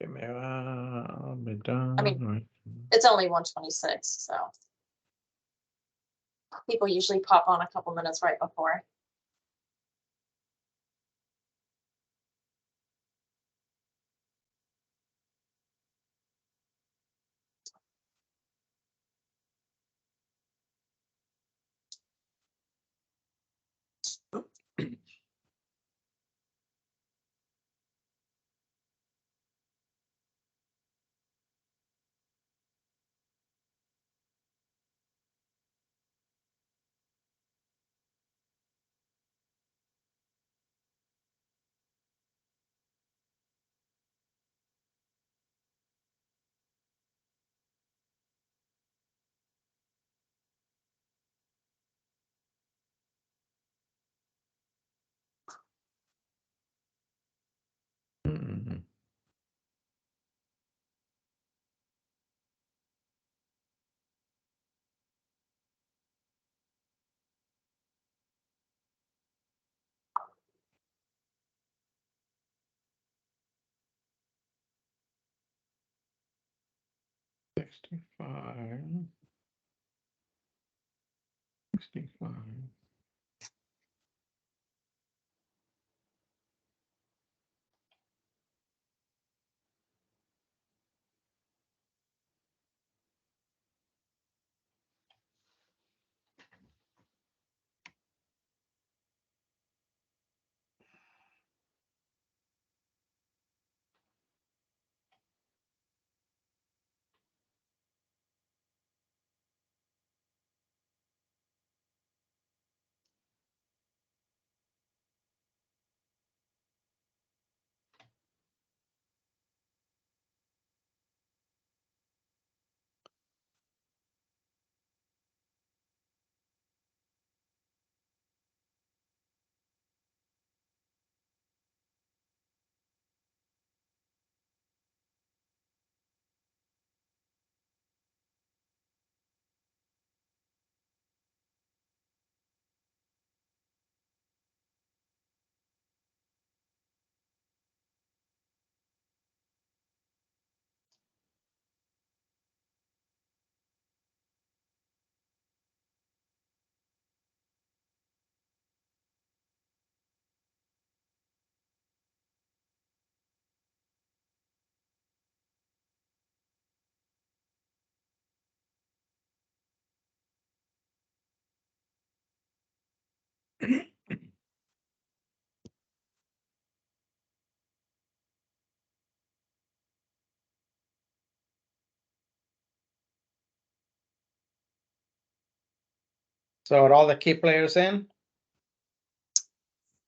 Okay, maybe I'll be done. I mean, right. it's only 1:26, so people usually pop on a couple minutes right before. Mhm. $65. $65. So are all the key players in?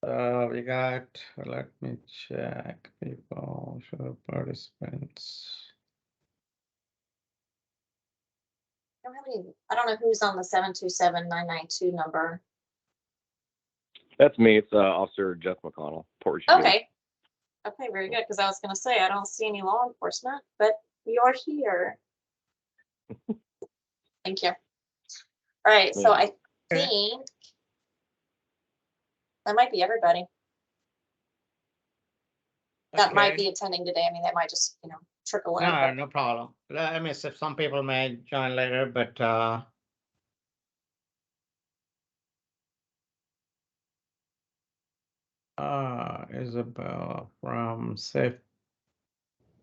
We got, let me check people, show participants. I don't know who's on the 727-992 number. That's me. It's Officer Jeff McConnell, Port Richey Jail. Okay. Okay, very good. Because I was going to say I don't see any law enforcement, but you're here. Thank you. All right, so I think that might be everybody that might be attending today. I mean, they might just, trickle in. No, no problem. I mean, some people may join later, but Isabel from Safe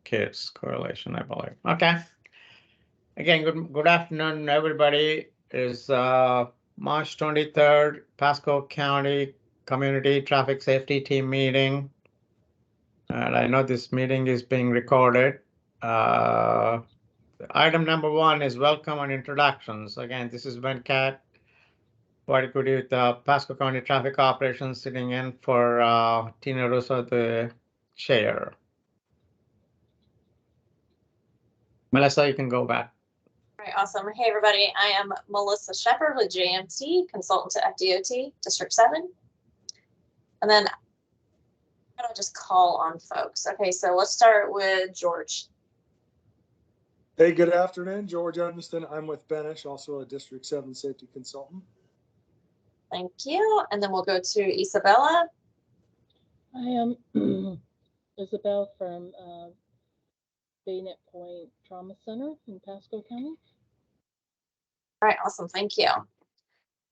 Kids Coalition, I believe. Okay. Again, good afternoon, everybody. Is March 23rd, Pasco County Community Traffic Safety Team meeting. And I know this meeting is being recorded. Item number 1 is welcome and introductions. Again, this is Venkat, Varikudi with Pasco County Traffic Operations, sitting in for Tina Russo, the chair. Melissa, you can go back. All right, awesome. Hey, everybody. I am Melissa Shepard with JMT, consultant to FDOT, District 7. And then I'll just call on folks. Okay, so let's start with George. Hey, good afternoon. George Edmiston. I'm with Benish, also a District 7 safety consultant. Thank you. And then we'll go to Isabella. I am Isabel from Bayonet Point Trauma Center in Pasco County. All right, awesome, thank you.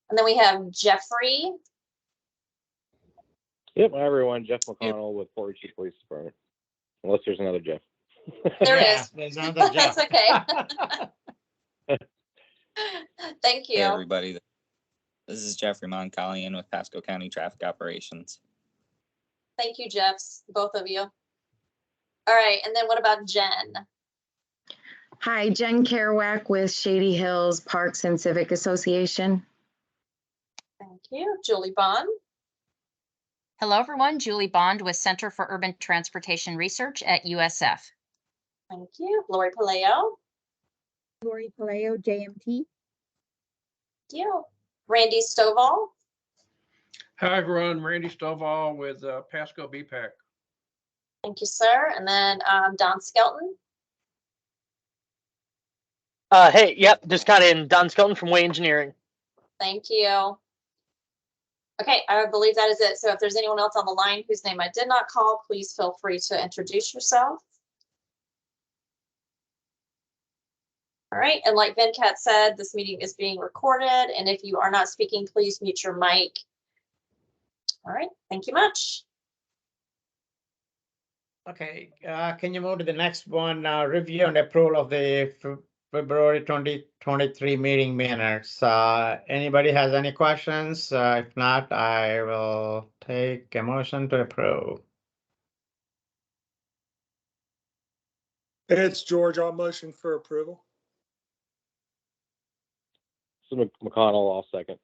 And then we have Jeffrey. Yep, hi everyone. Jeff McConnell with Port Richey Police Department. Unless there's another Jeff. There Yeah, is. there's another Jeff. That's okay. Thank Hey you. everybody, this is Jeffrey Moncallian with Pasco County Traffic Operations. Thank you, Jeffs, both of you. All right, and then what about Jen? Hi, Jen Kerouac with Shady Hills Parks and Civic Association. Thank you. Julie Bond. Hello, everyone. Julie Bond with Center for Urban Transportation Research at USF. Thank you. Lori Paleo. Lori Paleo, JMT. Thank you. Randy Stovall. Hi, everyone. Randy Stovall with Pasco BPAC. Thank you, sir. And then Don Skelton. Hey, yep, just got in. Don Skelton from Way Engineering. Thank you. Okay, I believe that is it. So if there's anyone else on the line whose name I did not call, please feel free to introduce yourself. All right, and like Venkat said, this meeting is being recorded, and if you are not speaking, please mute your mic. All right, thank you much. Okay, can you move to the next one? Review and approval of the February 2023 meeting minutes. Anybody has any questions? If not, I will take a motion to approve. It's George. I'll motion for approval. This is McConnell, I'll second.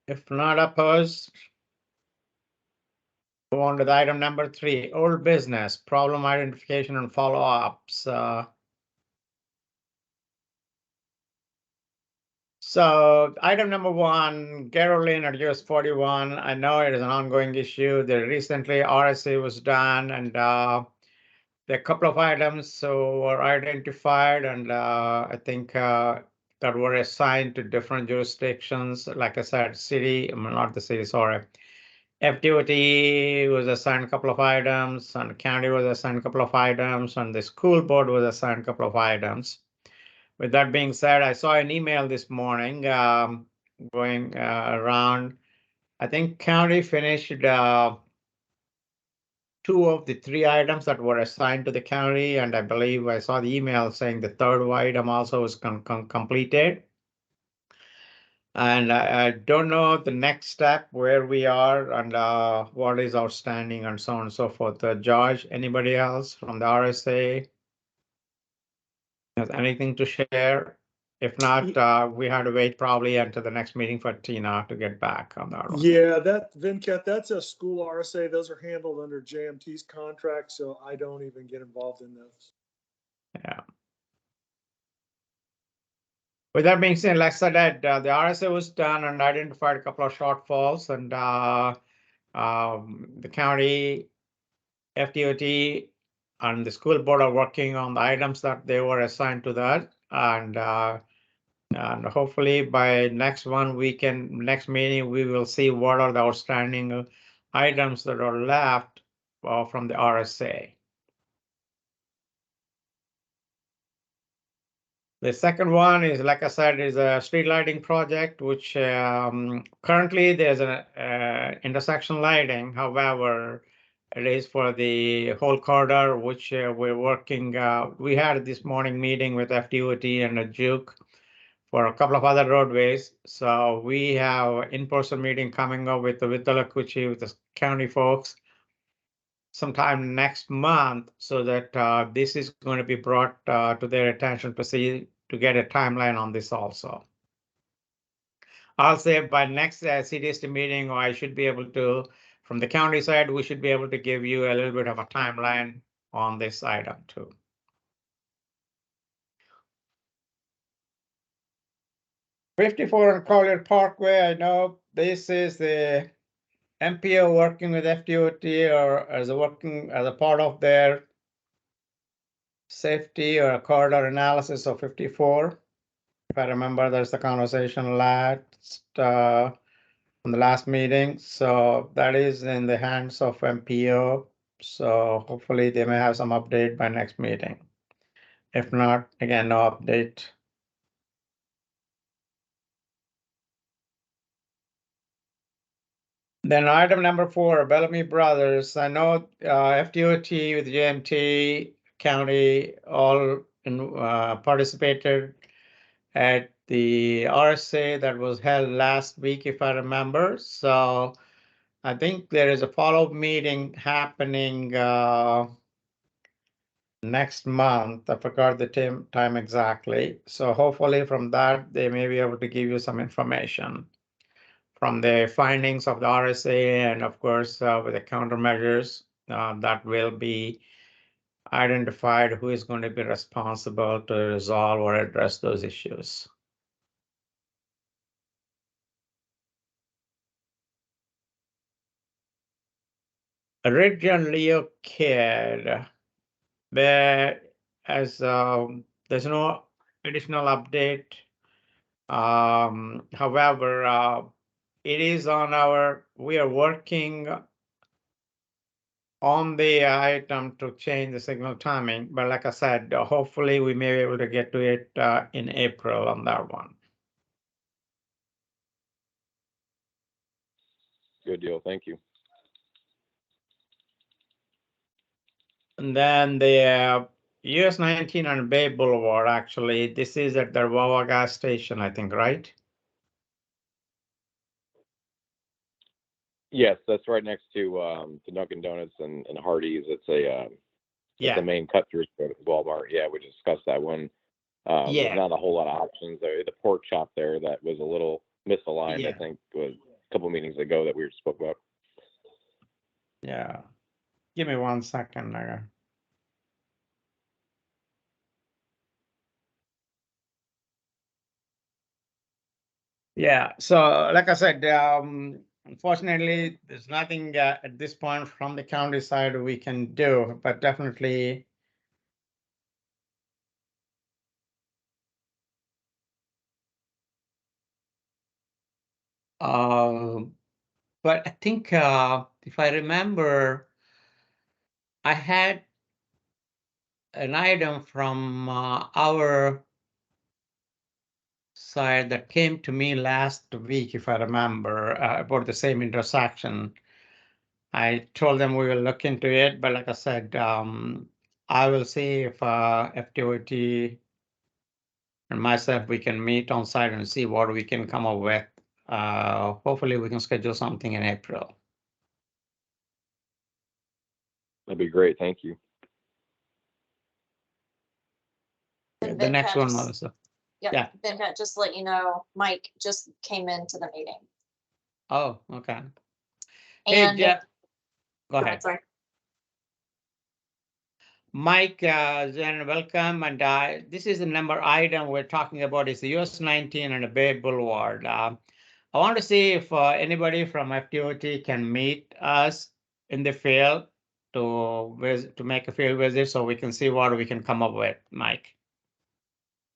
If not opposed, go on to the item number 3, old business, problem identification and follow-ups. So item number 1, gasoline at US 41. I know it is an ongoing issue. The recently RSA was done, and there are a couple of items so were identified, and I think that were assigned to different jurisdictions. Like I said, not the city, sorry. FDOT was assigned a couple of items, and the county was assigned a couple of items, and the school board was assigned a couple of items. With that being said, I saw an email this morning going around. I think county finished 2 of the 3 items that were assigned to the county, and I believe I saw the email saying the 3rd item also was completed. And I don't know the next step, where we are, and what is outstanding, and so on and so forth. George, anybody else from the RSA has anything to share? If not, we had to wait probably until the next meeting for Tina to get back on that one. Yeah, Venkat, that's a school RSA. Those are handled under JMT's contract, so I don't even get involved in those. Yeah. With that being said, like I said, the RSA was done and identified a couple of shortfalls, and the county, FDOT, and the school board are working on the items that they were assigned to that, and hopefully by next meeting, we will see what are the outstanding items that are left from the RSA. The second one is, like I said, is a street lighting project, which currently there's an intersection lighting. However, it is for the whole corridor, which we're working. We had this morning meeting with FDOT and a Juke for a couple of other roadways. So we have in-person meeting coming up with the Withlacoochee, with the county folks sometime next month, so that this is going to be brought to their attention to get a timeline on this also. I'll say by next CTST meeting, I should be able to, from the county side, we should be able to give you a little bit of a timeline on this item too. '54 on Collier Parkway. I know this is the MPO working with FDOT, or as a part of their safety or corridor analysis of 54. If I remember, there's the conversation last from the last meeting. So that is in the hands of MPO. So hopefully they may have some update by next meeting. If not, again, no update. Then item number 4, Bellamy Brothers. I know FDOT with JMT County all participated at the RSA that was held last week, if I remember. So I think there is a follow-up meeting happening next month. I forgot the time exactly. So hopefully from that, they may be able to give you some information from the findings of the RSA and of course with the countermeasures that will be identified who is going to be responsible to resolve or address those issues. Ridge and Leo Kid, there as there's no additional update. However, it is on we are working on the item to change the signal timing, but like I said, hopefully we may be able to get to it in April on that one. Good deal. Thank you. And then the US 19 on Bay Boulevard, actually, this is at the Wawa gas station, I think, right? Yes, that's right next to Dunkin' Donuts and Hardee's. It's it's the main cut through to Walmart. Yeah, we discussed that one. There's not a whole lot of options there. The pork chop there that was a little misaligned, I think, was a couple meetings ago that we spoke about. Yeah. Give me 1 second. Yeah, so like I said, unfortunately, there's nothing at this point from the county side we can do, but definitely but I think if I remember, I had an item from our side that came to me last week, if I remember, about the same intersection. I told them we will look into it, but like I said, I will see if FDOT and myself, we can meet on site and see what we can come up with. Hopefully we can schedule something in April. That'd be great. Thank you. The next one was. Yeah. Venkat, just to let you know, Mike just came into the meeting. Oh, okay. And hey, Jeff, go ahead. Sorry. Mike, Jen, welcome. And this is the number item we're talking about is the US 19 and the Bay Boulevard. I want to see if anybody from FDOT can meet us in the field to make a field visit so we can see what we can come up with, Mike.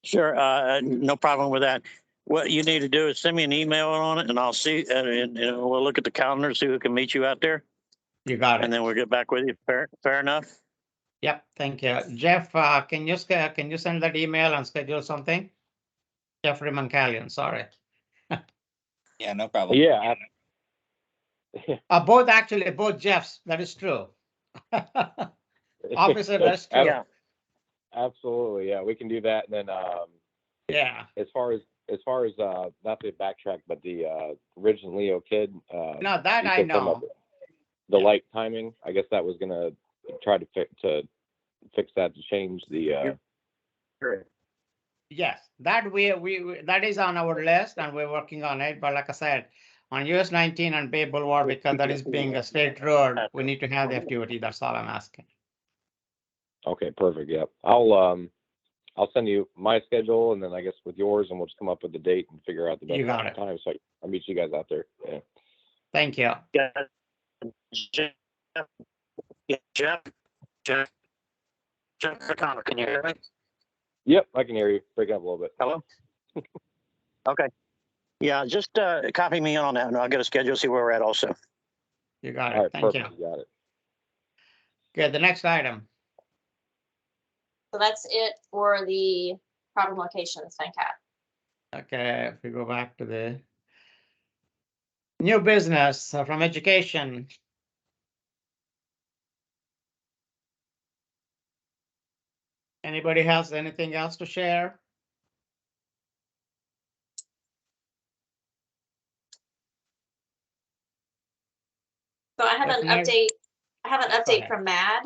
Sure, no problem with that. What you need to do is send me an email on it and I'll see, and we'll look at the calendar, see who can meet you out there. You got it. And then we'll get back with you. Fair enough? Yep, thank you. Jeff, can you send that email and schedule something? Jeffrey Mancallion, sorry. Yeah, no problem. Yeah. Both Jeffs, that is true. Officer, that's true. Yeah. Absolutely, yeah, we can do that. And then yeah. As far as not to backtrack, but the Ridge and Leo Kid. No, that I know. The light timing, I guess that was gonna try to fix that to change the. Yes, that we that is on our list and we're working on it. But like I said, on US 19 and Bay Boulevard, because that is being a state road, we need to have the FDOT. That's all I'm asking. Okay, perfect. Yep. I'll send you my schedule and then I guess with yours and we'll just come up with the date and figure out the best time. So I'll meet you guys out there. Yeah. Thank you. Yeah. Jeff O'Connor, can you hear me? Yep, I can hear you. Breaking up a little bit. Hello? Okay. Yeah, just copy me on that and I'll get a schedule, see where we're at also. You got it. All right, Thank perfect. you. You got it. Okay, the next item. So that's it for the problem locations, NCAT. Okay, if we go back to the new business from education. Anybody has anything else to share? So I have an update. I have an Go update ahead. from Mad.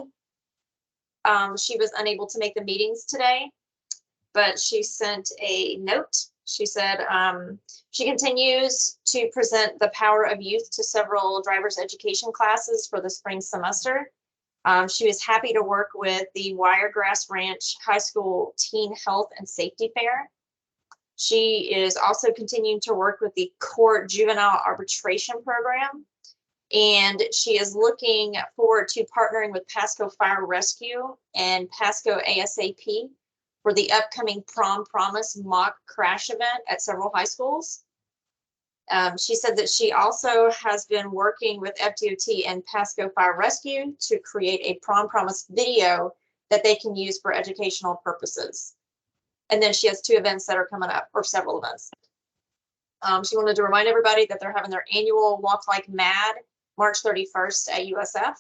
She was unable to make the meetings today, but she sent a note. She said she continues to present the power of youth to several driver's education classes for the spring semester. She was happy to work with the Wiregrass Ranch High School Teen Health and Safety Fair. She is also continuing to work with the Court Juvenile Arbitration Program. And she is looking forward to partnering with Pasco Fire Rescue and Pasco ASAP for the upcoming Prom Promise mock crash event at several high schools. She said that she also has been working with FDOT and Pasco Fire Rescue to create a Prom Promise video that they can use for educational purposes. And then she has 2 events that are coming up, or several events. She wanted to remind everybody that they're having their annual Walk Like Mad March 31st at USF.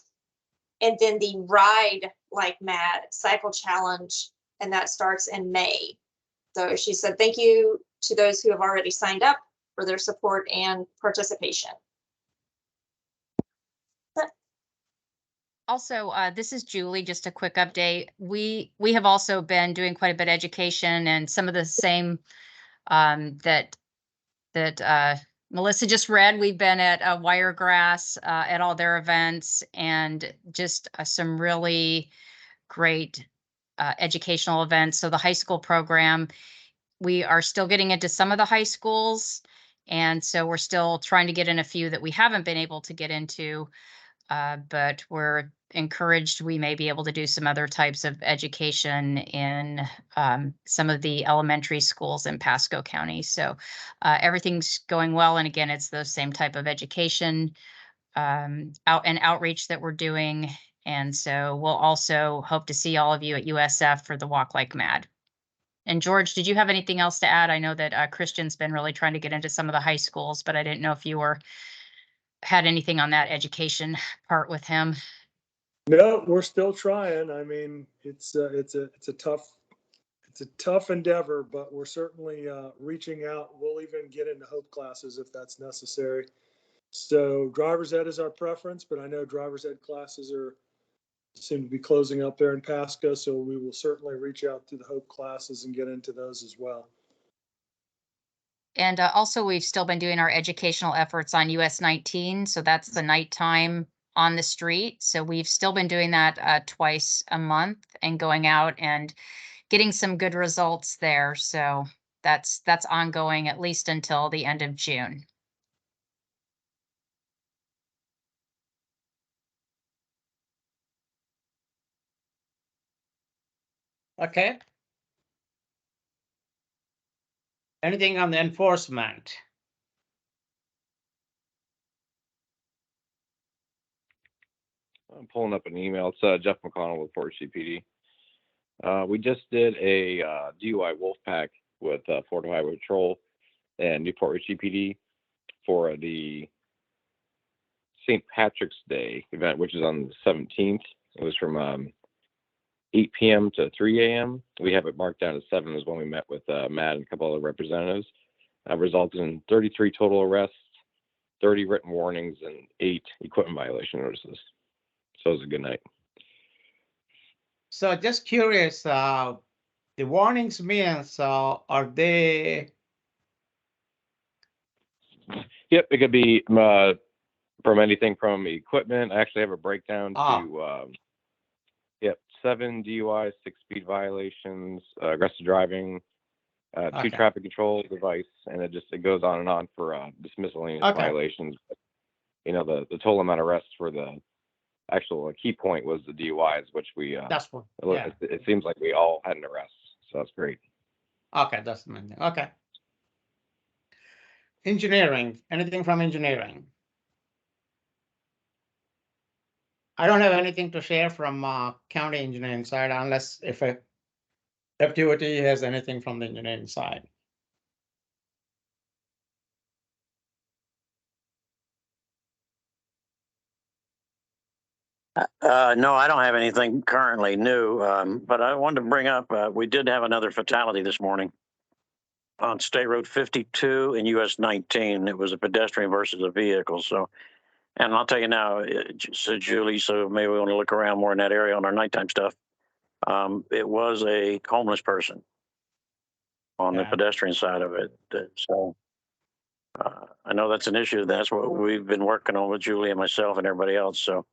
And then the Ride Like Mad Cycle Challenge, and that starts in May. So she said, thank you to those who have already signed up for their support and participation. Also, this is Julie, just a quick update. We have also been doing quite a bit of education, and some of the same that Melissa just read. We've been at Wiregrass at all their events, and just some really great educational events. So the high school program, we are still getting into some of the high schools, and so we're still trying to get in a few that we haven't been able to get into, but we're encouraged we may be able to do some other types of education in some of the elementary schools in Pasco County. So everything's going well. And again, it's the same type of education outreach that we're doing. And so we'll also hope to see all of you at USF for the Walk Like Mad. And George, did you have anything else to add? I know that Christian's been really trying to get into some of the high schools, but I didn't know if you had anything on that education part with him. No, we're still trying. I mean, it's a tough endeavor, but we're certainly reaching out. We'll even get into Hope classes if that's necessary. So driver's ed is our preference, but I know driver's ed classes seem to be closing up there in Pasco, so we will certainly reach out to the Hope classes and get into those as well. And also, we've still been doing our educational efforts on US 19. So that's the nighttime on the street. So we've still been doing that twice a month and going out and getting some good results there. So that's ongoing at least until the end of June. Okay. Anything on the enforcement? I'm pulling up an email. It's Jeff McConnell with Fort CPD. We just did a DUI Wolfpack with Florida Highway Patrol and Newport Ridge CPD for the St. Patrick's Day event, which is on the 17th. It was from 8 p.m. to 3 a.m. We have it marked down as 7 is when we met with Matt and a couple other representatives. Resulted in 33 total arrests, 30 written warnings, and 8 equipment violation notices. So it was a good night. So just curious, the warnings means are they? Yep, it could be from anything from equipment. I actually have a breakdown to 7 DUIs, 6 speed violations, aggressive driving, 2 traffic control device, and it goes on and on for just miscellaneous violations. You know, the total amount of arrests for the actual key point was the DUIs, which we that's what. It seems like we all had an arrest, so that's great. Okay, that's the main thing. Okay. Engineering. Anything from engineering? I don't have anything to share from county engineering side unless if FDOT has anything from the engineering side. No, I don't have anything currently new, but I wanted to bring up, we did have another fatality this morning on State Road 52 and US 19. It was a pedestrian versus a vehicle. So, and I'll tell you now, so Julie, so maybe we want to look around more in that area on our nighttime stuff. It was a homeless person on the pedestrian side of it. So I know that's an issue. That's what we've been working on with Julie and myself and everybody else. So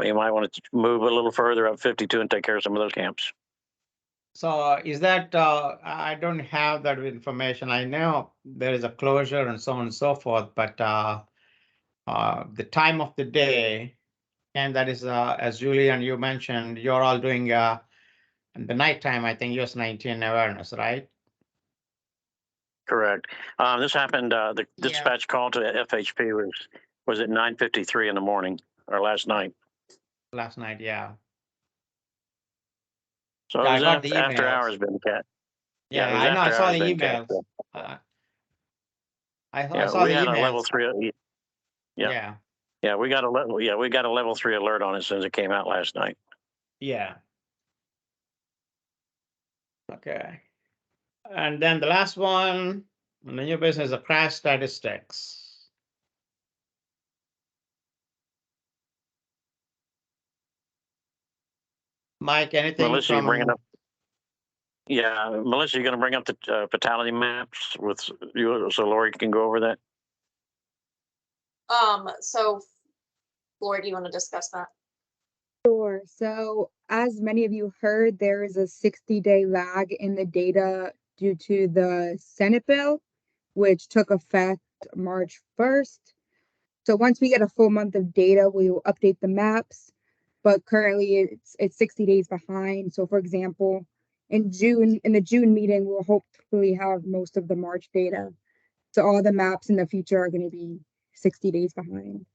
you might want to move a little further up 52 and take care of some of those camps. So is that, I don't have that information. I know there is a closure and so on and so forth, but the time of the day, and that is, as Julie and you mentioned, you're all doing in the nighttime, I think US 19 awareness, right? Correct. This happened, the dispatch call to FHP was at 9:53 in the morning or last night. Last night, yeah. So Yeah, it was I got the after emails. hours been cat. Yeah, it was I know. I after saw hours the been emails. cat. I saw we the had emails. a level 3. Yeah. Yeah, we got a level 3 alert on it as soon as it came out last night. Yeah. Okay. And then the last one, in the new business, the crash statistics. Mike, anything Melissa, from? you bring it up. Yeah, Melissa, you're going to bring up the fatality maps with you, so Lori can go over that. So Lori, do you want to discuss that? Sure. So as many of you heard, there is a 60-day lag in the data due to the Senate bill, which took effect March 1st. So once we get a full month of data, we will update the maps, but currently it's 60 days behind. So for example, in the June meeting, we'll hopefully have most of the March data. So all the maps in the future are going to be 60 days behind.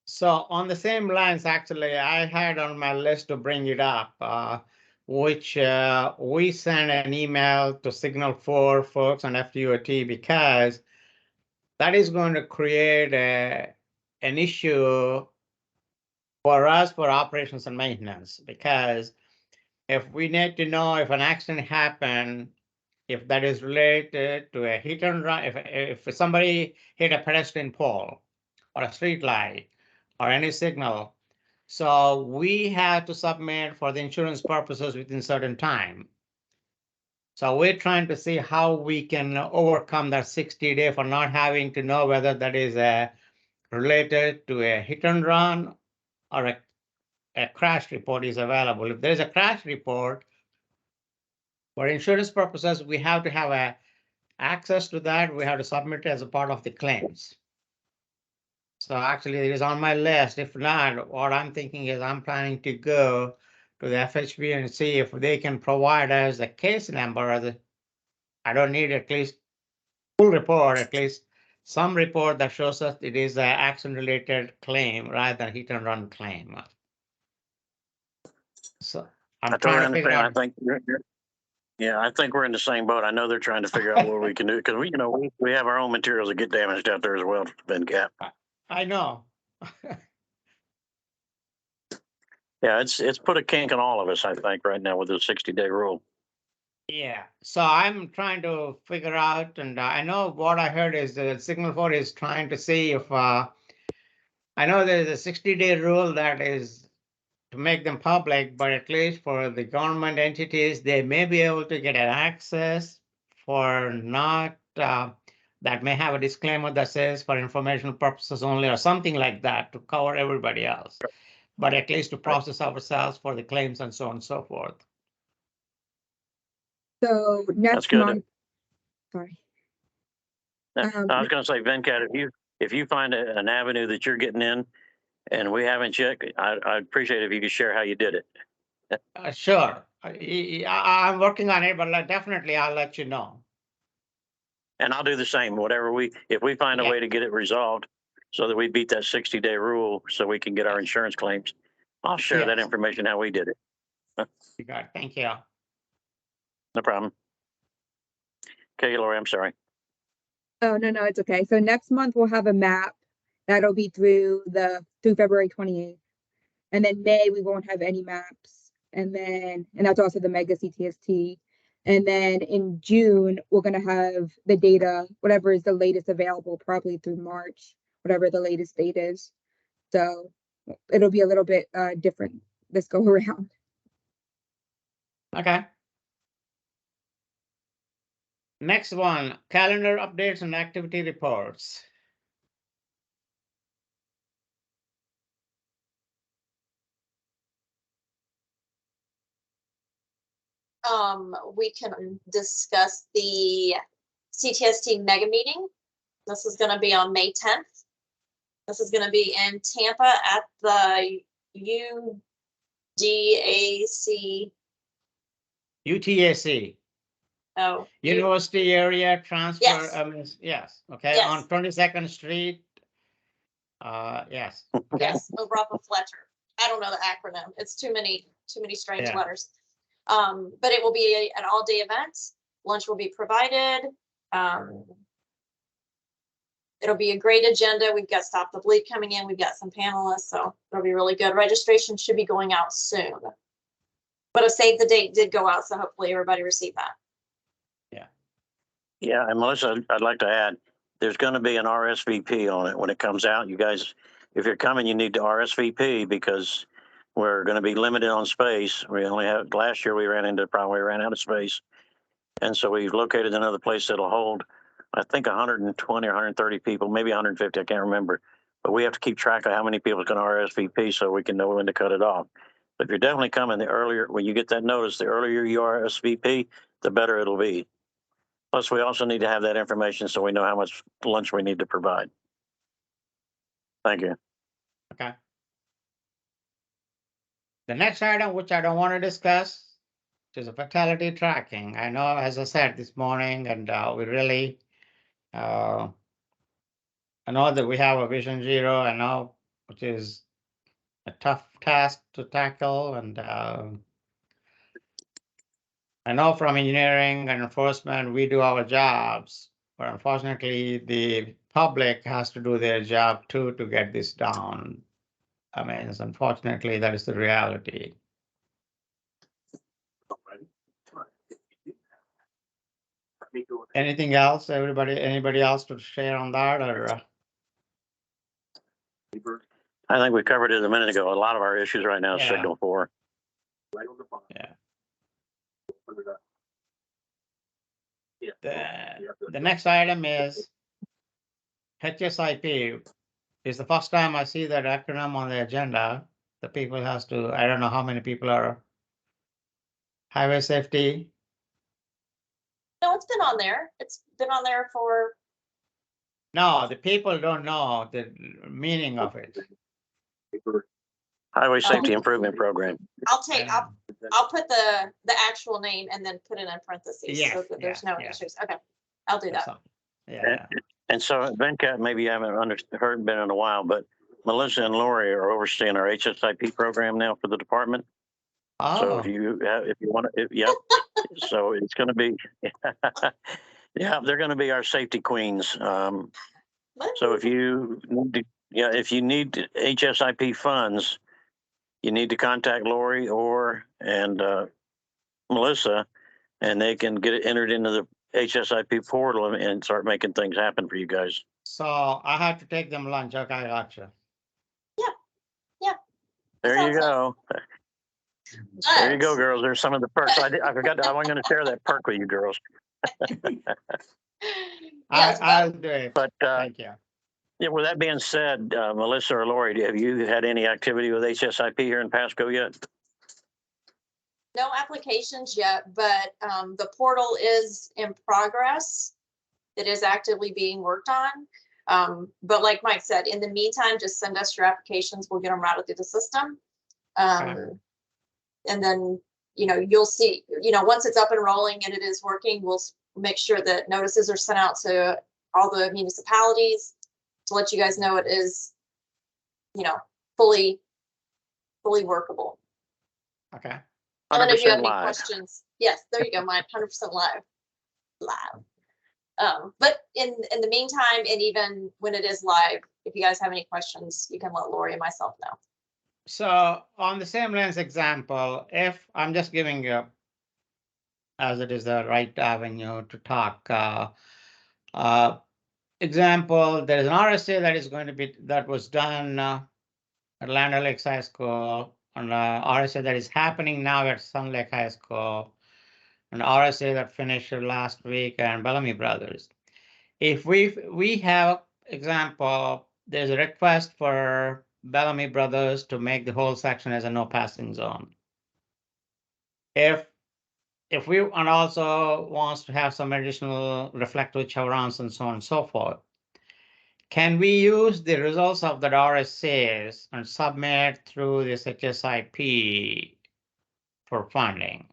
So on the same lines, actually, I had on my list to bring it up, which we sent an email to Signal 4 folks on FDOT because that is going to create an issue for us for operations and maintenance. Because if we need to know if an accident happened, if that is related to a hit and run, if somebody hit a pedestrian pole or a street light or any signal, so we have to submit for the insurance purposes within certain time. So we're trying to see how we can overcome that 60-day for not having to know whether that is related to a hit and run or a crash report is available. If there's a crash report, for insurance purposes, we have to have access to that. We have to submit it as a part of the claims. So actually it is on my list. If not, what I'm thinking is I'm planning to go to the FHB and see if they can provide us a case number. I don't need at least full report, at least some report that shows us it is an accident related claim rather than hit and run claim. So I'm trying to figure out. I think we're in the same boat. I know they're trying to figure out what we can do because we have our own materials that get damaged out there as well, VenCap. I know. Yeah, it's put a kink on all of us, I think, right now with the 60-day rule. Yeah, so I'm trying to figure out, and I know what I heard is the Signal 4 is trying to see if I know there's a 60-day rule that is to make them public, but at least for the government entities, they may be able to get an access for not that may have a disclaimer that says for informational purposes only or something like that to cover everybody else, but at least to process ourselves for the claims and so on and so forth. So next month, sorry. I was going to say, VenCat, if you find an avenue that you're getting in and we haven't yet, I'd appreciate it if you could share how you did it. Sure. I'm working on it, but definitely I'll let you know. And I'll do the same. If we find a way to get it resolved, so that we beat that 60-day rule so we can get our insurance claims. I'll share that Yes. information how we did it. You got it. Thank you. No problem. Okay, Lori, I'm sorry. Oh, no, it's okay. So next month we'll have a map that'll be through February 28th. And then May, we won't have any maps. And that's also the mega CTST. And then in June, we're going to have the data, whatever is the latest available, probably through March, whatever the latest date is. So it'll be a little bit different this go around. Okay. Next one, calendar updates and activity reports. We can discuss the CTST mega meeting. This is going to be on May 10th. This is going to be in Tampa at the UTAC. Oh, University Area Transfer. Yes. Yes. Okay. Yes. On 22nd Street. Yes. Okay. Yes, over off of Fletcher. I don't know the acronym. It's too many strange Yeah. letters. But it will be an all-day event. Lunch will be provided. It'll be a great agenda. We've got Stop the Bleed coming in. We've got some panelists, so it'll be really good. Registration should be going out soon. But a save the date did go out, so hopefully everybody received that. Yeah, and Melissa, I'd like to add, there's going to be an RSVP on it when it comes out. You guys, if you're coming, you need to RSVP because we're going to be limited on space. We only have, last year we ran out of space. And so we've located another place that'll hold, I think 120 or 130 people, maybe 150, I can't remember. But we have to keep track of how many people can RSVP so we can know when to cut it off. But if you're definitely coming, the earlier, when you get that notice, the earlier you RSVP, the better it'll be. Plus, we also need to have that information so we know how much lunch we need to provide. Thank you. Okay. The next item, which I don't want to discuss, is a fatality tracking. I know, as I said this morning, and we really, I know that we have a Vision Zero. I know, which is a tough task to tackle, and I know from engineering and enforcement, we do our jobs, but unfortunately, the public has to do their job too to get this down. I mean, unfortunately, that is the reality. Anything else? Anybody else to share on that, or? I think we covered it a minute ago. A lot of our issues right now is Yeah. Signal 4. Yeah. The next item is HSIP. It's the first time I see that acronym on the agenda. The people has to, I don't know how many people are highway safety. No, it's been on there. It's been on there for. No, the people don't know the meaning of it. Highway Safety Improvement Program. I'll put the actual name and then put it in parentheses so that there's no issues. Okay, I'll do that. Yeah. And so Venkat, maybe you haven't been in a while, but Melissa and Lori are overseeing our HSIP program now for the department. Oh. So if you want to, yeah. So it's going to be, yeah, they're going to be our safety queens. So if you need HSIP funds, you need to contact Lori and Melissa, and they can get it entered into the HSIP portal and start making things happen for you guys. So I have to take them lunch. Okay, I gotcha. Yeah. There you go. There you go, girls. There's some of the perks. I forgot. I wasn't going to share that perk with you girls. I'll do it. But thank you. Yeah. With that being said, Melissa or Lori, have you had any activity with HSIP here in Pasco yet? No applications yet, but the portal is in progress. It is actively being worked on. But like Mike said, in the meantime, just send us your applications. We'll get them routed through the system. And then, you'll see, once it's up and rolling and it is working, we'll make sure that notices are sent out to all the municipalities. to let you guys know it is, fully workable. Okay. I don't know if you have 100% any live. questions. Yes, there you go. Mine 100% live. But in the meantime, and even when it is live, if you guys have any questions, you can let Lori and myself know. So on the same lens example, if I'm just giving you, as it is the right avenue to talk, example, there is an RSA that was done at Land O'Lakes High School, and RSA that is happening now at Sun Lake High School, an RSA that finished last week and Bellamy Brothers. If we have example, there's a request for Bellamy Brothers to make the whole section as a no passing zone. If we and also wants to have some additional reflective chevrons and so on and so forth, can we use the results of the RSAs and submit through this HSIP for funding?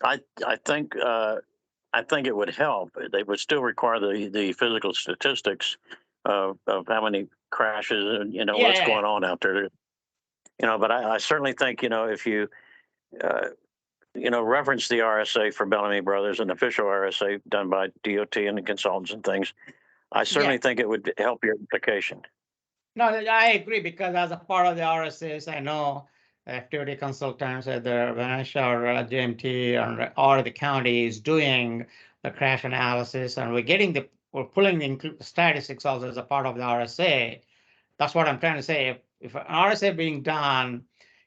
I think it would help. They would still require the physical statistics of how many crashes and what's going on out there. But I certainly think if you reference the RSA for Bellamy Brothers, an official RSA done by DOT and the consultants and things, I certainly think it would help your application. No, I agree, because as a part of the RSAs, I know activity consultants at the Venetia or GMT or the county is doing the crash analysis, and we're pulling the statistics also as a part of the RSA. That's what I'm trying to say. If an RSA being done,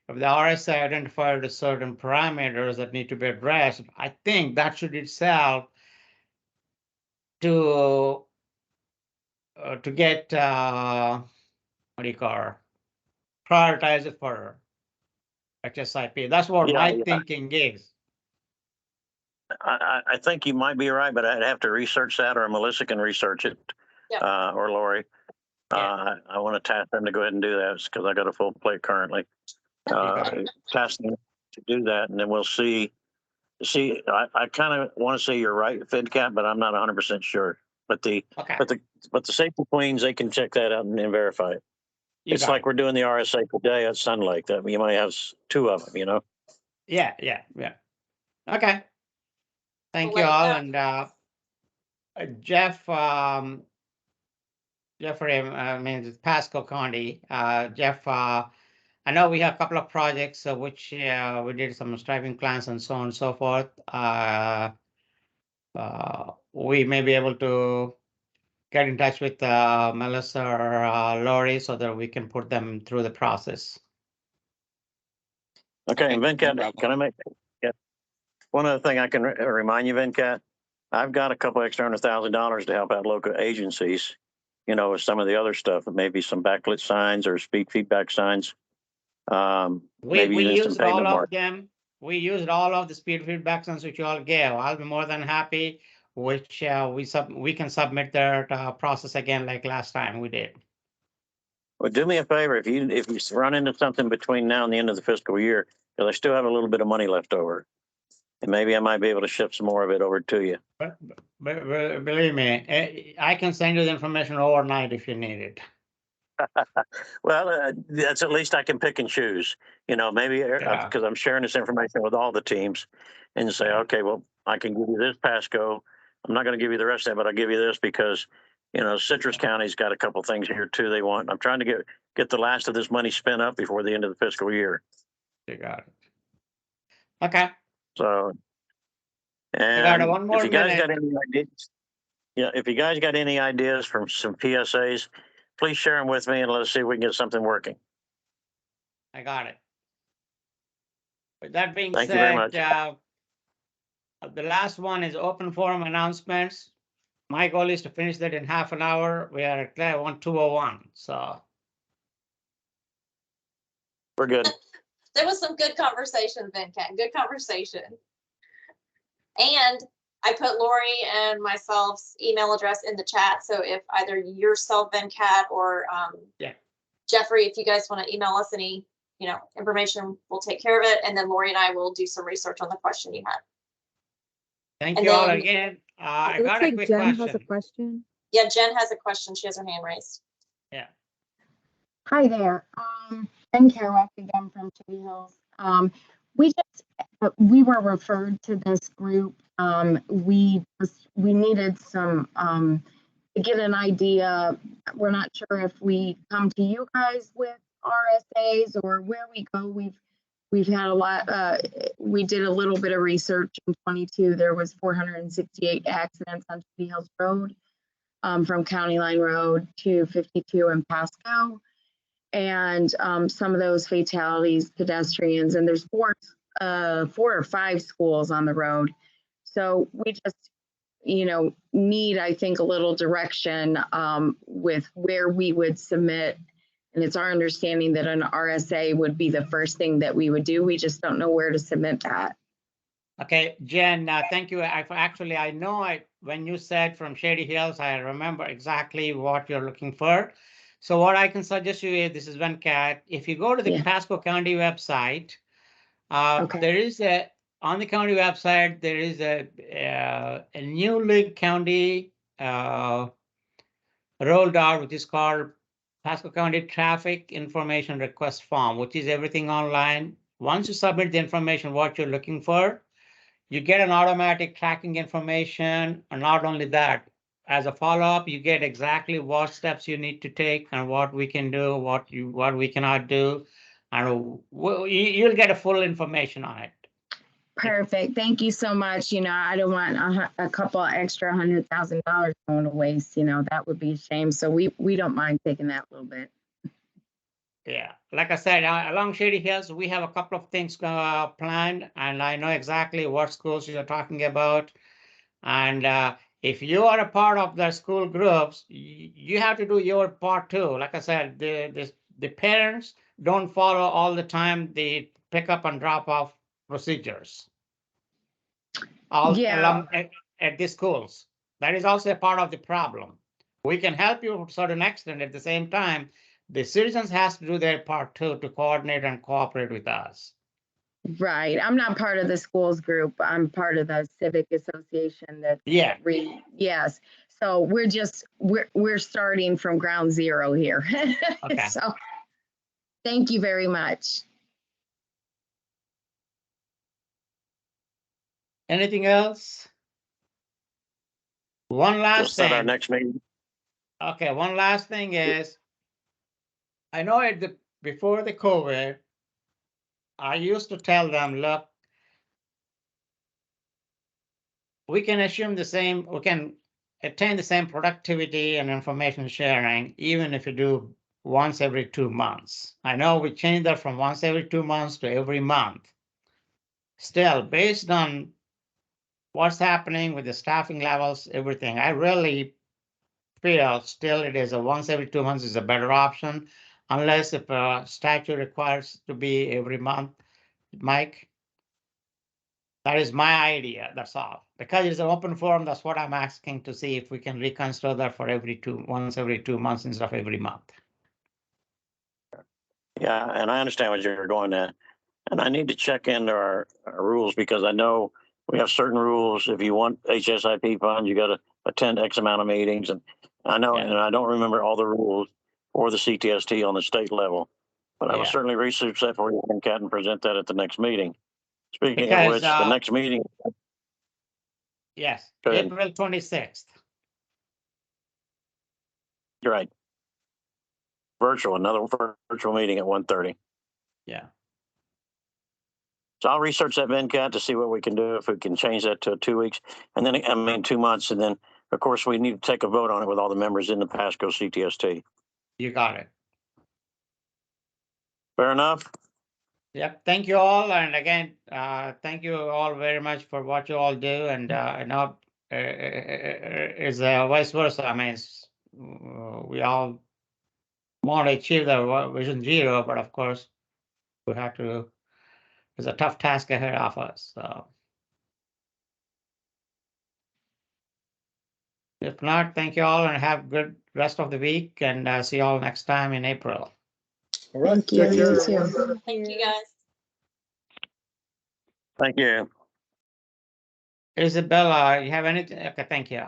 if the RSA identified a certain parameters that need to be addressed, I think that should itself to get what do you call, prioritize it for HSIP. That's what my thinking is. I think you might be right, but I'd have to research that, or Melissa can research it, or Lori. I want to task them to go ahead and do that because I got a full plate currently. Task them to do that, and then we'll see. I kind of want to say you're right, FedCap, but I'm not 100% sure. But the safety queens, they can check that out and verify it. It's like we're doing the RSA today at Sun Lake. That you might have two of them, Yeah. Okay. Thank you all. And Jeff, Jeffrey, Pasco County. Jeff, I know we have a couple of projects which we did some striping plans and so on and so forth. We may be able to get in touch with Melissa or Lori so that we can put them through the process. Okay, and Venkat, can I make one other thing I can remind you, Venkat? I've got a couple extra $100,000 to help out local agencies, with some of the other stuff, maybe some backlit signs or speed feedback signs. We used all of them. We used all of the speed feedback signs which you all gave. I'll be more than happy, which we can submit their process again like last time we did. Well, do me a favor, if you run into something between now and the end of the fiscal year, because I still have a little bit of money left over, and maybe I might be able to ship some more of it over to you. But believe me, I can send you the information overnight if you need it. Well, that's at least I can pick and choose, maybe because I'm sharing this information with all the teams and say, okay, well, I can give you this Pasco. I'm not going to give you the rest of that, but I'll give you this because, Citrus County's got a couple things here too they want. I'm trying to get the last of this money spent up before the end of the fiscal year. You got it. Okay. So, and one more if you guys got any ideas, if you guys got any ideas from some PSAs, please share them with me and let us see if we can get something working. I got it. With that being Thank you very much. The last one is open forum announcements. My goal is to finish that in half an hour. We are at 2:01, so. We're good. There was some good conversation, Venkat. Good conversation. And I put Lori and myself's email address in the chat. So if either yourself, Venkat, or Jeffrey, if you guys want to email us any, information, we'll take care of it. And then Lori and I will do some research on the question you had. Thank you all again. It looks like Jen has a question. Yeah, Jen has a question. She has her hand raised. Yeah. Hi there. Ben Kerouac again from Shady Hills. We were referred to this group. We needed some to get an idea. We're not sure if we come to you guys with RSAs or where we go. We've had a lot. We did a little bit of research in 22. There was 468 accidents on Shady Hills Road, from County Line Road to 52 in Pasco. And some of those fatalities, pedestrians, and there's four or five schools on the road. So we just, need, I think, a little direction with where we would submit. And it's our understanding that an RSA would be the first thing that we would do. We just don't know where to submit that. Okay, Jen, thank you. I know when you said from Shady Hills, I remember exactly what you're looking for. So what I can suggest you is, this is Venkat. If you go to the Pasco County website, there is on the county website, there is a new Lake County rolled out, which is called Pasco County Traffic Information Request Form, which is everything online. Once you submit the information, what you're looking for, you get an automatic tracking information. And not only that, as a follow-up, you get exactly what steps you need to take and what we can do, what we cannot do. And you'll get a full information on it. Perfect. Thank you so much. I don't want a couple extra $100,000 going to waste. That would be a shame. So we don't mind taking that little bit. Yeah, like I said, along Shady Hills, we have a couple of things planned, and I know exactly what schools you're talking about. And if you are a part of the school groups, you have to do your part too. Like I said, the parents don't follow all the time the pick up and drop off procedures along at the schools. That is also a part of the problem. We can help you to a certain extent. At the same time, the citizens has to do their part too, to coordinate and cooperate with us. Right. I'm not part of the schools group. I'm part of the civic association yes. So we're starting from ground zero here. Okay. So thank you very much. Anything else? One last thing. Our next meeting. Okay, one last thing is, I know before the COVID, I used to tell them, look, we can attain the same productivity and information sharing, even if you do once every 2 months. I know we changed that from once every 2 months to every month. Still, based on what's happening with the staffing levels, everything, I really feel still it is a once every 2 months is a better option, unless if a statute requires to be every month. Mike, that is my idea. That's all. Because it's an open forum, that's what I'm asking, to see if we can reconsider that for once every 2 months instead of every month. Yeah, and I understand what you're going at. And I need to check into our rules, because I know we have certain rules. If you want HSIP funds, you got to attend X amount of meetings. And I know, and I don't remember all the rules for the CTST on the state level, but I will certainly research that for you, Kat, and present that at the next meeting. Speaking of which, the next meeting. Yes, April 26th. You're right. Another virtual meeting at 1:30. Yeah. So I'll research that, Venkat, to see what we can do, if we can change that to 2 weeks, and then 2 months, and then of course we need to take a vote on it with all the members in the Pasco CTST. You got it. Fair enough. Yep. Thank you all, and again, thank you all very much for what you all do, and I know it's vice versa. I mean, we all want to achieve the Vision Zero, but of course, we have to. There's a tough task ahead of us. So, if not, thank you all, and have a good rest of the week, and see you all next time in April. All right. Thank you. Take care, You too. everyone. Thank you, guys. Thank you. Isabella, you have anything? Okay, thank you.